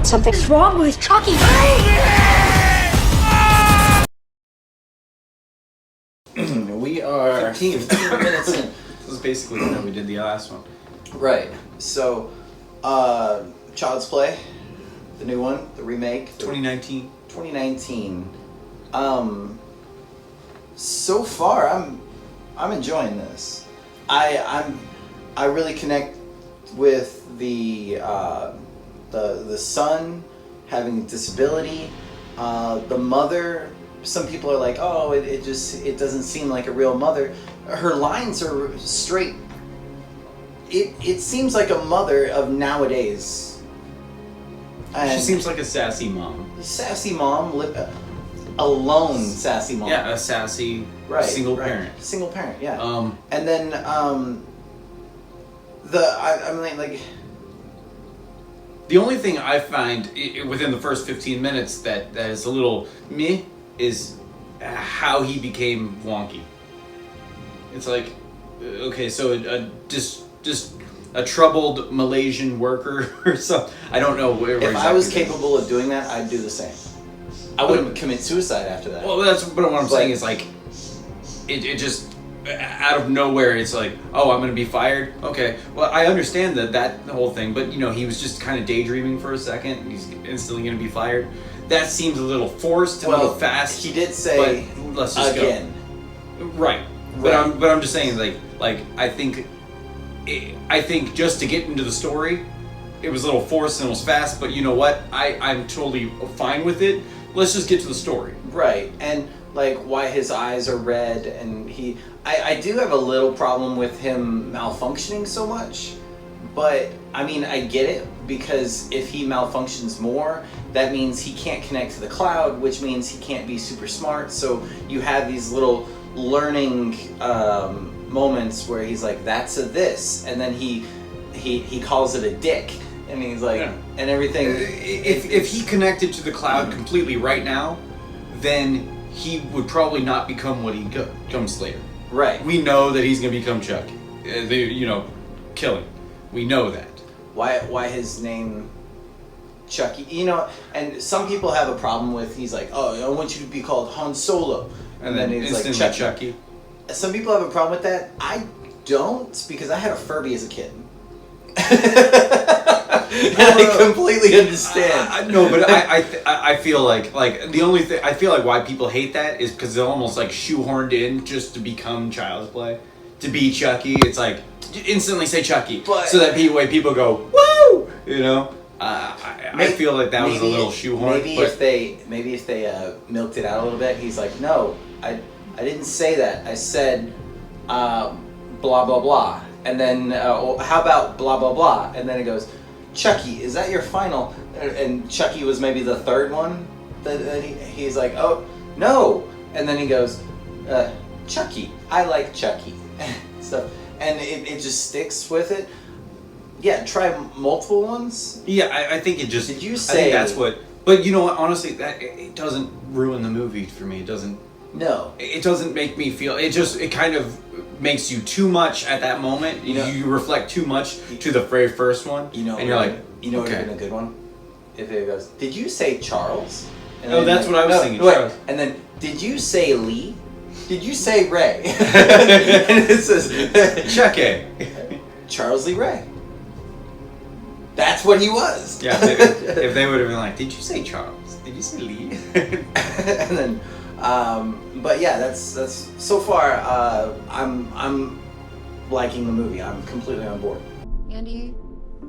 Something's wrong with Chucky. We are 15 minutes in. This is basically how we did the last one. Right. So, Child's Play, the new one, the remake, 2019. 2019. So far, I'm enjoying this. I really connect with the son having a disability. The mother. Some people are like, oh, it doesn't seem like a real mother. Her lines are straight. It seems like a mother of nowadays. And She seems like a sassy mom. sassy mom, alone sassy mom. Yeah, a sassy single parent. Single parent, yeah. And then the only thing I find within the first 15 minutes that is a little meh is how he became wonky. It's like, okay, so just a troubled Malaysian worker or something. I don't know where. If I was capable of doing that, I'd do the same. I wouldn't commit suicide after that. Well, what I'm saying is like, it just out of nowhere, it's like, oh, I'm gonna be fired. Okay, well, I understand that whole thing, but he was just kind of daydreaming for a second, and he's instantly gonna be fired. That seems a little forced, a little fast. He did say, but let's just again. Go. Right. But I'm just saying, like I think just to get into the story, it was a little forced and it was fast. But you know what? I'm totally fine with it. Let's just get to the story. Right, and like why his eyes are red, and I do have a little problem with him malfunctioning so much, but I mean I get it, because if he malfunctions more, that means he can't connect to the cloud, which means he can't be super smart. So you have these little learning moments where he's like, that's a this, and then he calls it a dick, and he's like, and everything. If he connected to the cloud completely right now, then he would probably not become what he becomes later. Right. We know that he's going to become Chucky. Killing. We know that. Why his name Chucky? And some people have a problem with, he's like, oh, I want you to be called Han Solo. And then he's like Chucky. Some people have a problem with that. I don't, because I had a Furby as a kid. I completely understand. No, but I feel like the only thing I feel like why people hate that is because they're almost like shoehorned in just to become Child's Play, to be Chucky. It's like instantly say Chucky, so that people go woo. I feel like that was a little shoehorned. Maybe if they milked it out a little bit, he's like, no, I didn't say that. I said blah blah blah, and then how about blah blah blah, and then it goes, Chucky, is that your final? And Chucky was maybe the third one that he's like, oh no, and then he goes, Chucky, I like Chucky. So, and it just sticks with it. Yeah, try multiple ones. Yeah, I think it just. Did you say? I think that's what. But you know what? Honestly, that it doesn't ruin the movie for me. It doesn't. No. It doesn't make me feel. It kind of makes you too much at that moment. You reflect too much to the very first one. And you're like, what would have been a good one? If it goes, did you say Charles? And that's what I was thinking. Wait, and then, did you say Lee? Did you say Ray? And it says Chucky. Charles Lee Ray. That's what he was. Yeah, if they would have been like, did you say Charles? Did you say Lee? And then, but yeah, that's so far. I'm liking the movie. I'm completely on board. Andy,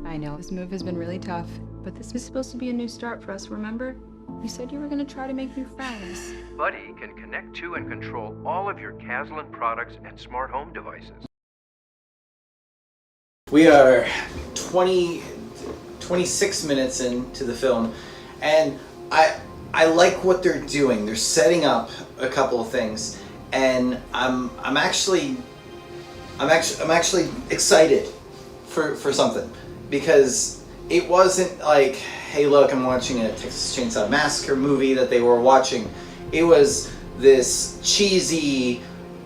I know this move has been really tough, but this was supposed to be a new start for us, remember? You said you were going to try to make new friends. Buddy can connect to and control all of your Caslin products and smart home devices. We are 26 minutes into the film, and I like what they're doing. They're setting up a couple of things, and I'm actually excited for something, because it wasn't like, hey, look, I'm watching a Texas Chainsaw Massacre movie that they were watching. It was this cheesy,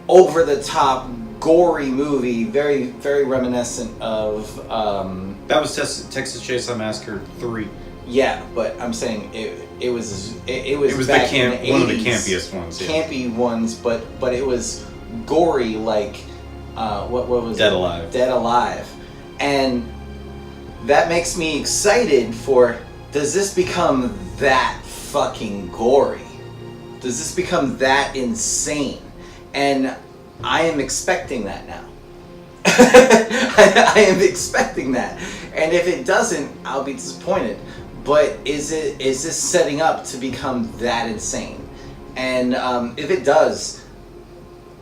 over-the-top, gory movie, very, very reminiscent of... That was Texas Chainsaw Massacre 3. Yeah, but I'm saying it was It was the back in one of the 80s, campiest ones. Yeah. campy ones, but it was gory like what was Dead it? Alive. Dead Alive, and that makes me excited for. Does this become that fucking gory? Does this become that insane? And I am expecting that now. I am expecting that, and if it doesn't, I'll be disappointed. But is this setting up to become that insane? And if it does,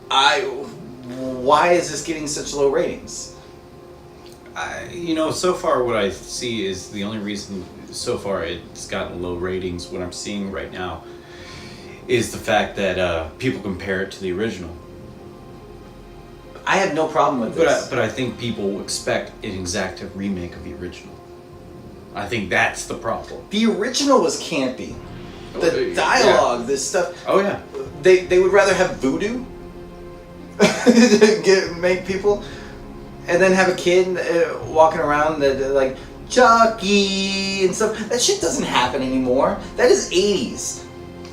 why is this getting such low ratings? So far what I see is the only reason so far it's gotten low ratings. What I'm seeing right now is the fact that people compare it to the original. I have no problem with this. But I think people expect an exact remake of the original. I think that's the problem. The original was campy. The dialogue, this stuff. Oh yeah. They would rather have voodoo make people, and then have a kid walking around that like Chucky and stuff. That shit doesn't happen anymore. That is 80s.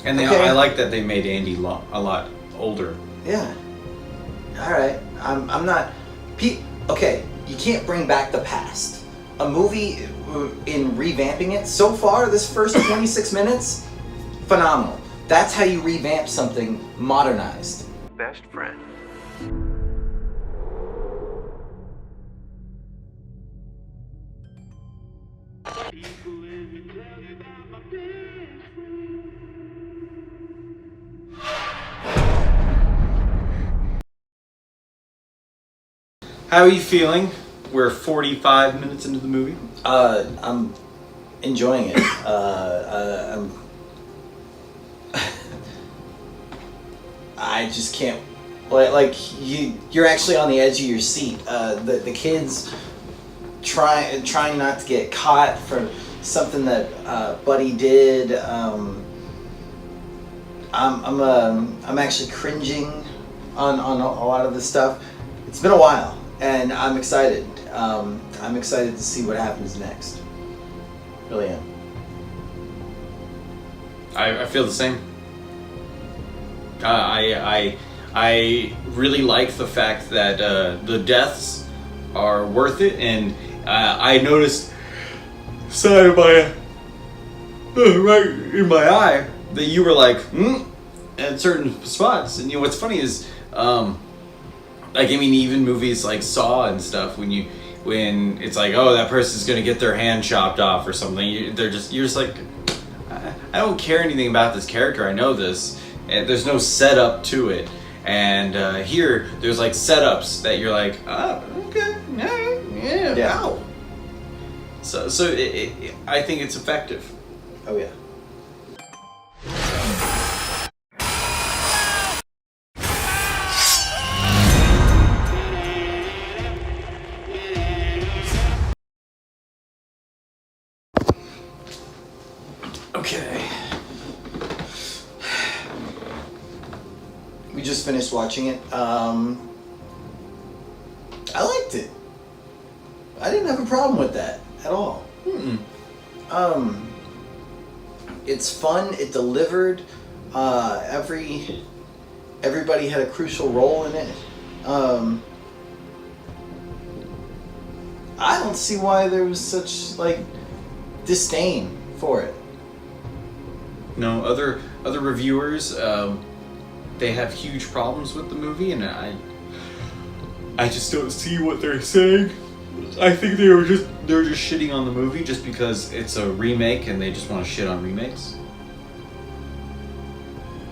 And I like that they made Andy a lot older. Yeah. All right. I'm not. Okay. You can't bring back the past. A movie in revamping it so far, this first 26 minutes, phenomenal. That's how you revamp something modernized. Best friend. How are you feeling? We're 45 minutes into the movie. I'm enjoying it. I just can't. Like you're actually on the edge of your seat. The kids trying not to get caught for something that Buddy did. I'm actually cringing on a lot of this stuff. It's been a while, and I'm excited. I'm excited to see what happens next. Really am. I feel the same. I really like the fact that the deaths are worth it, and I noticed side of my right in my eye that you were like at certain spots. And what's funny is even movies like Saw and stuff, when it's like, oh, that person's gonna get their hand chopped off or something, you're just like, I don't care anything about this character. I know this, and there's no setup to it. And here, there's like setups that you're like, oh, okay, yeah. Ow. So I think it's effective. Oh yeah. Okay. We just finished watching it. I liked it. I didn't have a problem with that at all. It's fun. It delivered. Everybody had a crucial role in it. I don't see why there was such disdain for it. No, other reviewers, they have huge problems with the movie, and I just don't see what they're saying. I think they're just shitting on the movie just because it's a remake and they just want to shit on remakes.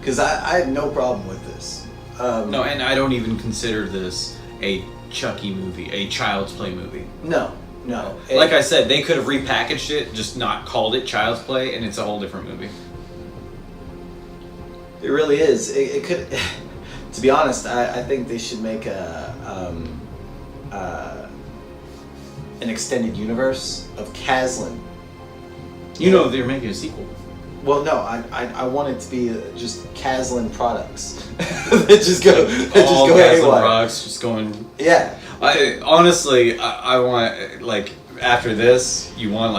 Because I have no problem with this. No, and I don't even consider this a Chucky movie, a Child's Play movie. No. Like I said, they could have repackaged it, just not called it Child's Play, and it's a whole different movie. It really is. It could. To be honest, I think they should make an extended universe of Caslin. They're making a sequel. Well, no, I want it to be just Caslin products. They just go Caslin haywire. products, just going. Yeah. I honestly, I want after this, you want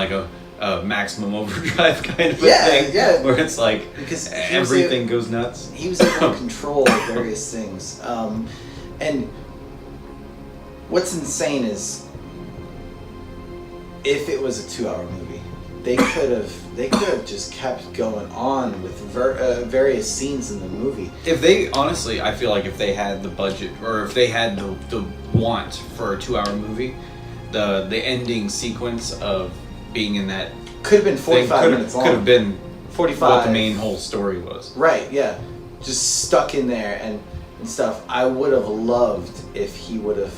maximum overdrive kind of a Yeah, thing. yeah. Where it's like Because everything goes nuts. He was able to control various things. And what's insane is if it was a 2-hour movie, they could have just kept going on with various scenes in the movie. If they, honestly, I feel like if they had the budget, or if they had the want for a 2-hour movie, the ending sequence of being in that Could have been 45 minutes long. Could have been 45. what the main whole story was. Right, yeah. Just stuck in there and stuff. I would have loved if he would have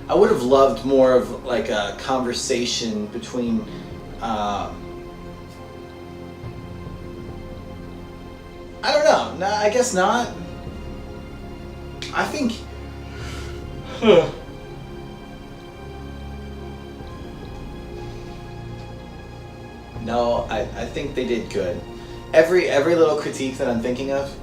I would have loved more of like a conversation between I don't know. No, I guess not. I think No, I think they did good. Every little critique that I'm thinking of,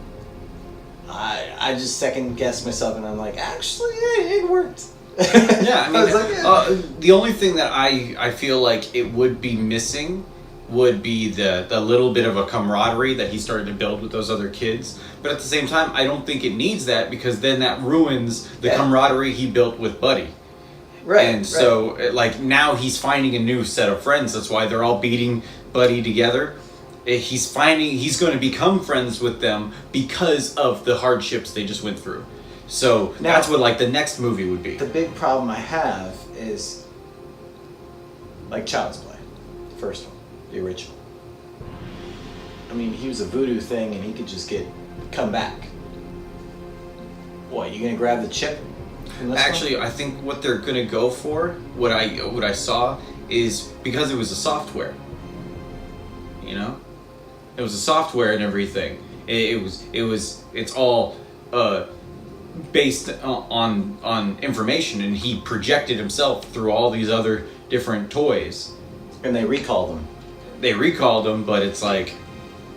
I just second guess myself and I'm like, actually, it worked. Yeah, I mean, was like, yeah. The only thing that I feel like it would be missing would be the little bit of a camaraderie that he started to build with those other kids. But at the same time, I don't think it needs that, because then that ruins the camaraderie he built with Buddy. Right. And so, like, now he's finding a new set of friends. That's why they're all beating Buddy together. He's going to become friends with them because of the hardships they just went through. So Now, that's what, like, the next movie would be. The big problem I have is like Child's Play, the first one, the original. I mean, he was a voodoo thing and he could just come back. What, you gonna grab the chip? Actually, I think what they're gonna go for, what I saw, is because it was a software. You know, it was a software and everything. It's all based on information, and he projected himself through all these other different toys. And they recalled him. They recalled him, but it's like,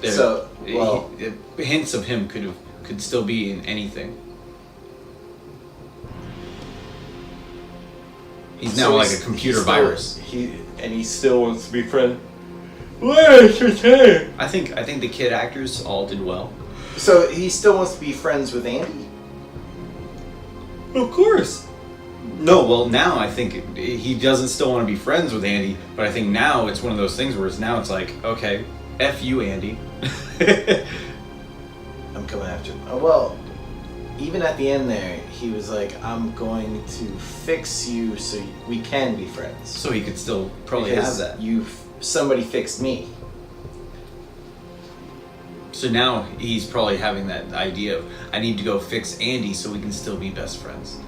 hints of him could still be in anything. He's now like a computer virus. He still wants to be friends. I think the kid actors all did well. So he still wants to be friends with Andy? Of course. No, well, now I think he doesn't still want to be friends with Andy, but I think now it's one of those things where it's like, okay, F you, Andy. I'm coming after him. Oh, well, even at the end there, he was like, I'm going to fix you so we can be friends. So he could still probably because have that. Somebody fixed me. So now he's probably having that idea of, I need to go fix Andy so we can still be best friends.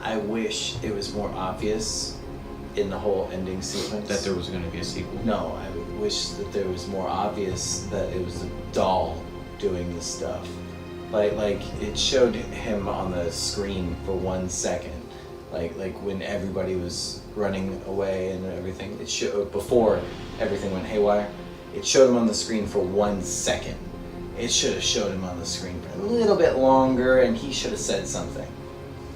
I wish it was more obvious in the whole ending sequence. That there was going to be a sequel? No, I wish that there was more obvious that it was a doll doing this stuff. Like it showed him on the screen for 1 second. Like when everybody was running away and everything. It showed before everything went haywire. It showed him on the screen for 1 second. It should have showed him on the screen for a little bit longer, and he should have said something.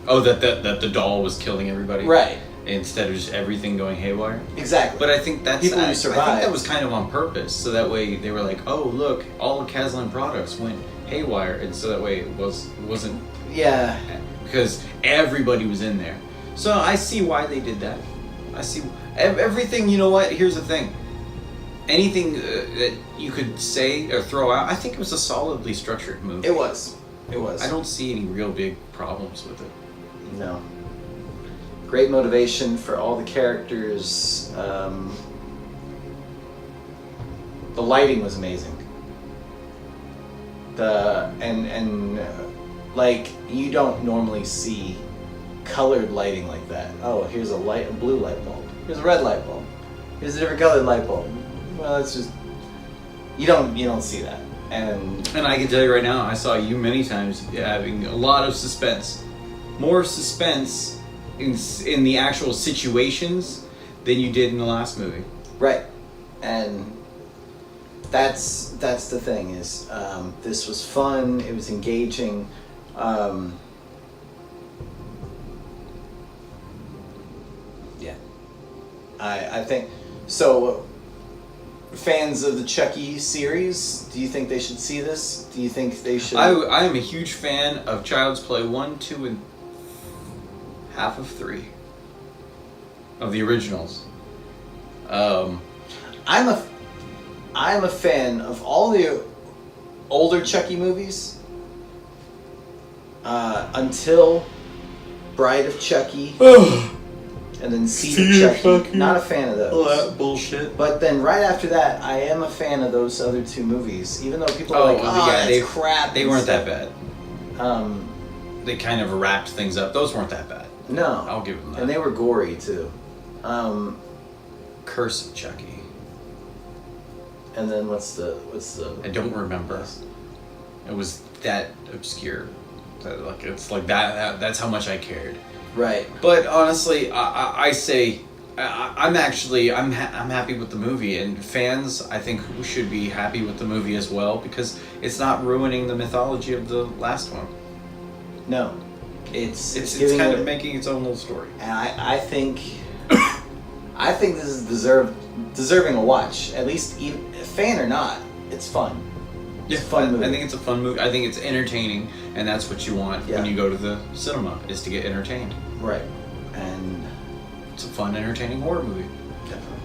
Oh, that the doll was killing everybody? Right. Instead of just everything going haywire? Exactly. But I think that's... People who I think survived. that was kind of on purpose. So that way they were like, oh, look, all of Kazlan products went haywire. And so that way it wasn't... Yeah. Because everybody was in there. So I see why they did that. I see... Everything, you know what? Here's the thing. Anything that you could say or throw out, I think it was a solidly structured movie. It was. I don't see any real big problems with it. No. Great motivation for all the characters. The lighting was amazing. Like you don't normally see colored lighting like that. Oh, here's a blue light bulb. Here's a red light bulb. Here's a different colored light bulb. Well, it's just you don't see that. And I can tell you right now, I saw you many times having a lot of suspense. More suspense in the actual situations than you did in the last movie. right. And that's the thing is this was fun, it was engaging. Yeah. I think so. Fans of the Chucky series, do you think they should see this? Do you think they should? I am a huge fan of Child's Play 1, 2, and half of 3 of the originals. I'm a fan of all the older Chucky movies until Bride of Chucky. And then Seed of Chucky. Not a fan of those. All that bullshit. But then right after that, I am a fan of those other 2 movies. Even though people are like, that's crap. They weren't that bad. Um, They kind of wrapped things up. Those weren't that bad. no. I'll give them that. And they were gory, too. Curse of Chucky. And then what's the... I don't remember. It was that obscure. It's like that. That's how much I cared. Right. But honestly, I say I'm happy with the movie, and fans I think should be happy with the movie as well because it's not ruining the mythology of the last one. No. It's kind of making its own little story. And I think this is deserving a watch. At least fan or not, it's fun. It's a fun movie. I think it's a fun movie. I think it's entertaining, and that's what you want when you go to the cinema, is to get entertained. Right. And it's a fun, entertaining horror movie. definitely.